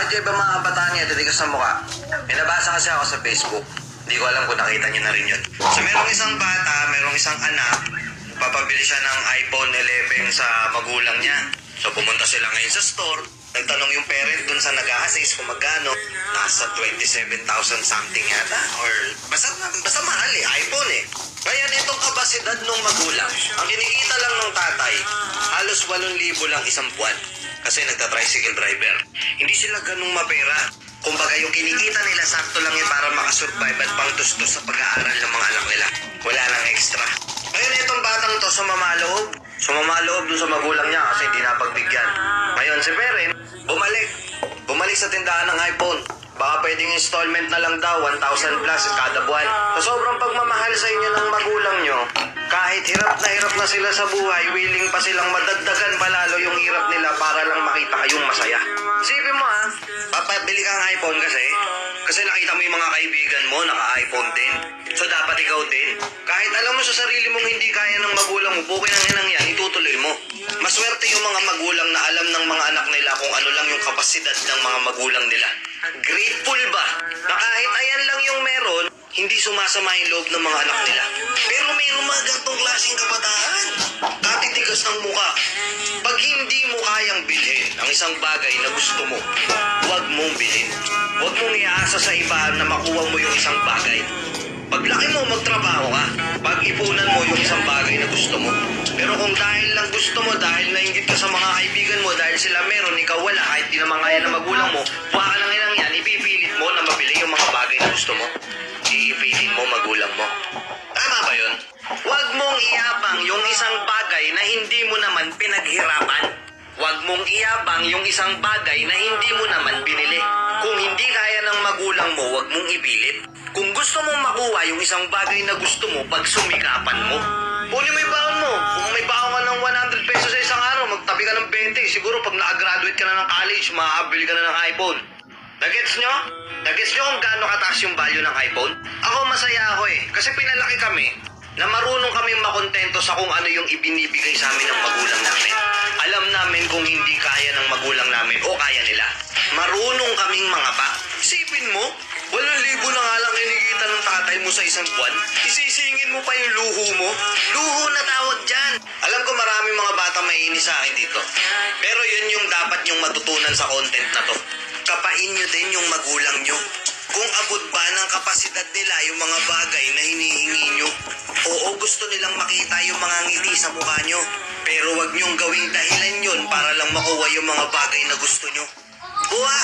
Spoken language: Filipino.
Bakit yung iba mga kabataan niya, titigas sa mukha? May nabasa kasi ako sa Facebook. Hindi ko alam kung nakita niyo na rin yun. So merong isang bata, merong isang anak, papabili siya ng iPhone 11 sa magulang niya. So pumunta sila ngayon sa store, nagtanong yung parent dun sa nag-a-assist kung magkano. Nasa 27,000 something yata. Or basta mahal iPhone Ngayon itong kapasidad ng magulang, ang kinikita lang ng tatay, halos 8,000 lang isang buwan. Kasi nagta-tricycle driver. Hindi sila ganung mapera. Kumbaga yung kinikita nila sakto lang yun para makasurvive at pangtustos sa pag-aaral ng mga anak nila. Wala nang extra. Ngayon itong batang to sumamaloob. Sumamaloob dun sa magulang niya kasi hindi napagbigyan. Ngayon si parent, bumalik sa tindahan ng iPhone. Baka pwedeng installment na lang daw, 1,000 plus kada buwan. Sa sobrang pagmamahal sa inyo ng magulang nyo, kahit hirap na sila sa buhay, willing pa silang madagdagan palalo yung hirap nila para lang makita kayong masaya. Isipin mo papabili kang iPhone kasi nakita mo yung mga kaibigan mo, naka-iPhone din. So dapat ikaw din. Kahit alam mo sa sarili mong hindi kaya ng magulang mo, bukin ang inang yan, itutuloy mo. Maswerte yung mga magulang na alam ng mga anak nila kung ano lang yung kapasidad ng mga magulang nila. Grateful ba na kahit ayan lang yung meron, hindi sumasama yung loob ng mga anak nila. Pero mayroong mga gantong klaseng kabataan. Katitigas ng muka. Pag hindi mo kayang bilhin ang isang bagay na gusto mo, huwag mong bilhin. Huwag mong iaasa sa iba na makuha mo yung isang bagay. Paglaki mo, magtrabaho ka. Pag-ipunan mo yung isang bagay na gusto mo. Pero kung dahil lang gusto mo, dahil nainggit ka sa mga kaibigan mo, dahil sila meron, ikaw wala, kahit di naman kaya ng magulang mo, buha ka lang inang yan, ipipilit mo na mabili yung mga bagay na gusto mo. Iipitin mo magulang mo. Tama ba yun? Huwag mong iyabang yung isang bagay na hindi mo naman pinaghirapan. Huwag mong iyabang yung isang bagay na hindi mo naman binili. Kung hindi kaya ng magulang mo, huwag mong ipilit. Kung gusto mong makuha yung isang bagay na gusto mo, pag sumikapan mo. Kunin mo yung baon mo. Kung may baon ka ng 100 pesos sa isang araw, magtabi ka ng 20. Siguro pag nakagraduate ka na ng college, makakabili ka na ng iPhone. Nagets nyo? Nagets nyo kung gaano kataas yung value ng iPhone? Ako masaya ako kasi pinalaki kami na marunong kaming makontento sa kung ano yung ibinibigay sa amin ng magulang namin. Alam namin kung hindi kaya ng magulang namin o kaya nila. Marunong kaming mangapa. Isipin mo, 8,000 na nga lang kinikita ng tatay mo sa isang buwan. Isisingin mo pa yung luho mo. Luho na tawag dyan. Alam ko maraming mga bata maiinis sa akin dito. Pero yun yung dapat yung matutunan sa content na to. Kapain nyo din yung magulang nyo. Kung abot ba ng kapasidad nila yung mga bagay na hinihingi nyo. Oo, gusto nilang makita yung mga ngiti sa mukha nyo. Pero wag nyong gawing dahilan yun para lang makuha yung mga bagay na gusto nyo. Buha!